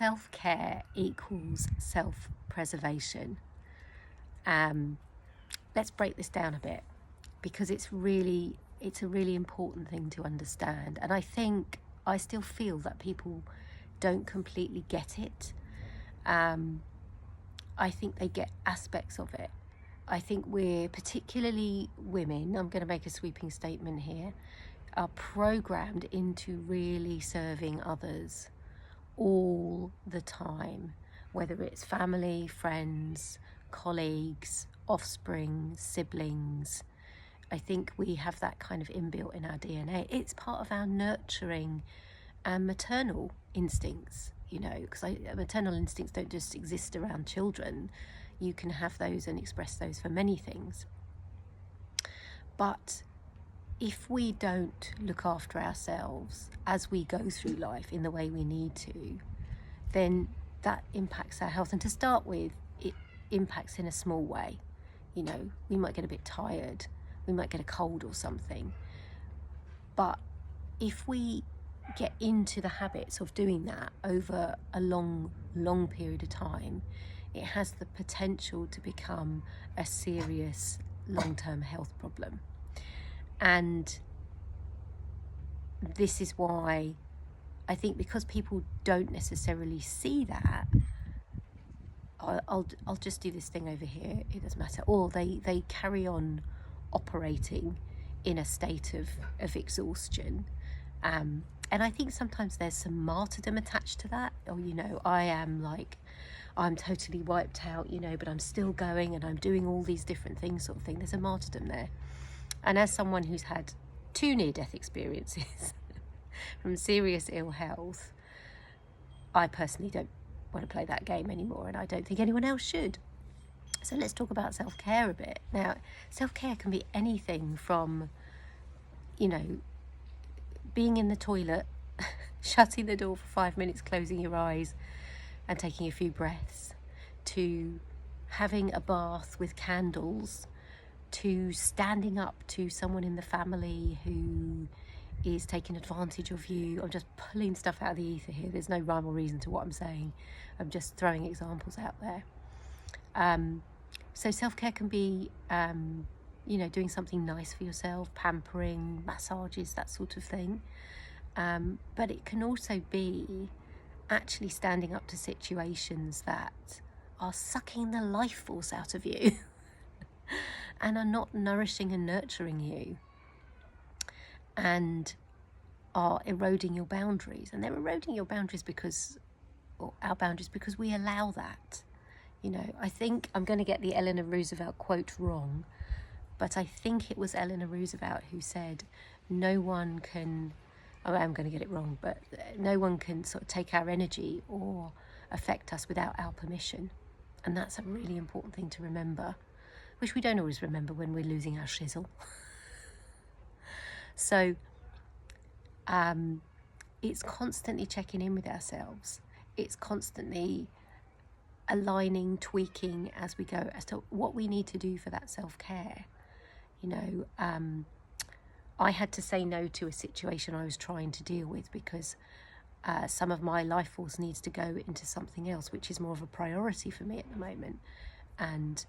self-care equals self-preservation. Let's break this down a bit, because it's a really important thing to understand. And I still feel that people don't completely get it. I think they get aspects of it. I think we're, particularly women, I'm going to make a sweeping statement here, are programmed into really serving others all the time, whether it's family, friends, colleagues, offspring, siblings. I think we have that kind of inbuilt in our DNA. It's part of our nurturing and maternal instincts, because maternal instincts don't just exist around children. You can have those and express those for many things. But if we don't look after ourselves as we go through life in the way we need to, then that impacts our health. And to start with, it impacts in a small way. We might get a bit tired, we might get a cold or something. But if we get into the habits of doing that over a long period of time, it has the potential to become a serious long-term health problem. And this is why I think, because people don't necessarily see that, I'll just do this thing over here, it doesn't matter, or they carry on operating in a state of exhaustion. And I think sometimes there's some martyrdom attached to that. Or, I'm totally wiped out, but I'm still going and I'm doing all these different things, sort of thing. There's a martyrdom there. And as someone who's had 2 near-death experiences from serious ill health, I personally don't want to play that game anymore, and I don't think anyone else should. So let's talk about self-care a bit. Now, self-care can be anything from, being in the toilet, shutting the door for 5 minutes, closing your eyes and taking a few breaths, to having a bath with candles, to standing up to someone in the family who is taking advantage of you. I'm just pulling stuff out of the ether here. There's no rhyme or reason to what I'm saying. I'm just throwing examples out there. So self-care can be, doing something nice for yourself, pampering, massages, that sort of thing. But it can also be actually standing up to situations that are sucking the life force out of you and are not nourishing and nurturing you, and are eroding your boundaries. And they're eroding your boundaries or our boundaries, because we allow that. I think I'm going to get the Eleanor Roosevelt quote wrong, but I think it was Eleanor Roosevelt who said, no one can, I'm going to get it wrong, but no one can sort of take our energy or affect us without our permission. And that's a really important thing to remember, which we don't always remember when we're losing our shizzle. So it's constantly checking in with ourselves. It's constantly aligning, tweaking as we go as to what we need to do for that self-care. I had to say no to a situation I was trying to deal with, because some of my life force needs to go into something else, which is more of a priority for me at the moment. And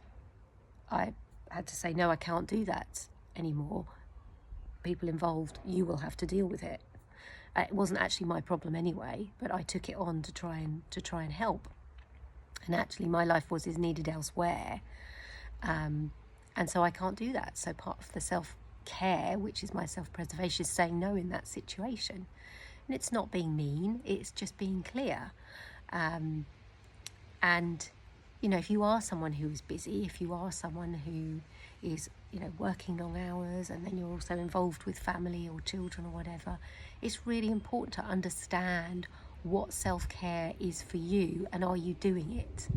I had to say, no, I can't do that anymore. People involved, you will have to deal with it. It wasn't actually my problem anyway, but I took it on to try and help. And actually my life force is needed elsewhere. And so I can't do that. So part of the self-care, which is my self-preservation, is saying no in that situation. And it's not being mean, it's just being clear. And, if you are someone who is busy, if you are someone who is, working long hours, and then you're also involved with family or children or whatever, it's really important to understand what self-care is for you, and are you doing it?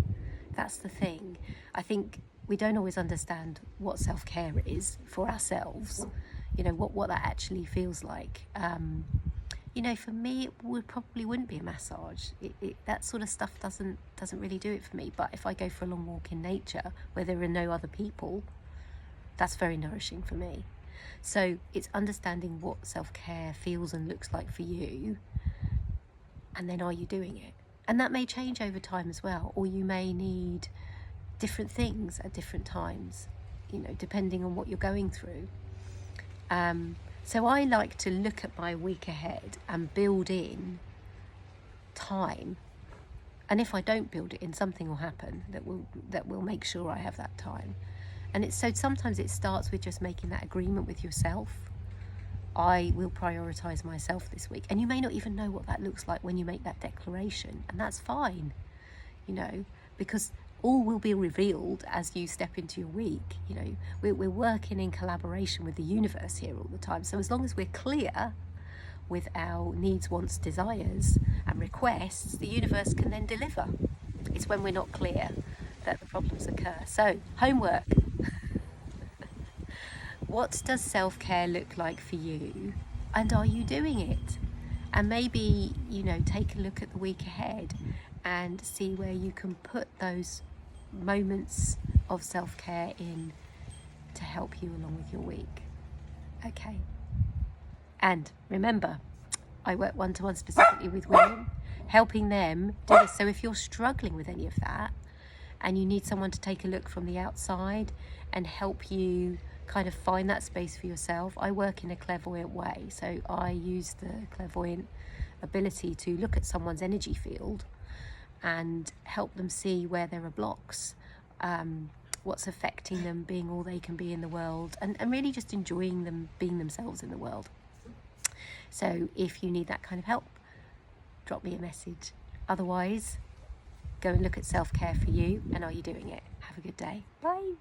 That's the thing. I think we don't always understand what self-care is for ourselves, what that actually feels like. For me, it probably wouldn't be a massage. That sort of stuff doesn't really do it for me. But if I go for a long walk in nature where there are no other people, that's very nourishing for me. So it's understanding what self-care feels and looks like for you, and then are you doing it? And that may change over time as well, or you may need different things at different times, you know, depending on what you're going through. So I like to look at my week ahead and build in time. And if I don't build it in, something will happen that will make sure I have that time. And it's so sometimes it starts with just making that agreement with yourself. I will prioritize myself this week. And you may not even know what that looks like when you make that declaration, and that's fine, you know, because all will be revealed as you step into your week. You know, we're working in collaboration with the universe here all the time. So as long as we're clear with our needs, wants, desires and requests, the universe can then deliver. It's when we're not clear that the problems occur. So, homework. What does self-care look like for you, and are you doing it? And maybe, you know, take a look at the week ahead and see where you can put those moments of self-care in to help you along with your week. Okay. And remember, I work one-to-one specifically with women, helping them do this. So if you're struggling with any of that and you need someone to take a look from the outside and help you kind of find that space for yourself, I work in a clairvoyant way. So I use the clairvoyant ability to look at someone's energy field and help them see where there are blocks, what's affecting them being all they can be in the world, and really just enjoying them being themselves in the world. So if you need that kind of help, drop me a message. Otherwise, go and look at self-care for you, and are you doing it? Have a good day. Bye.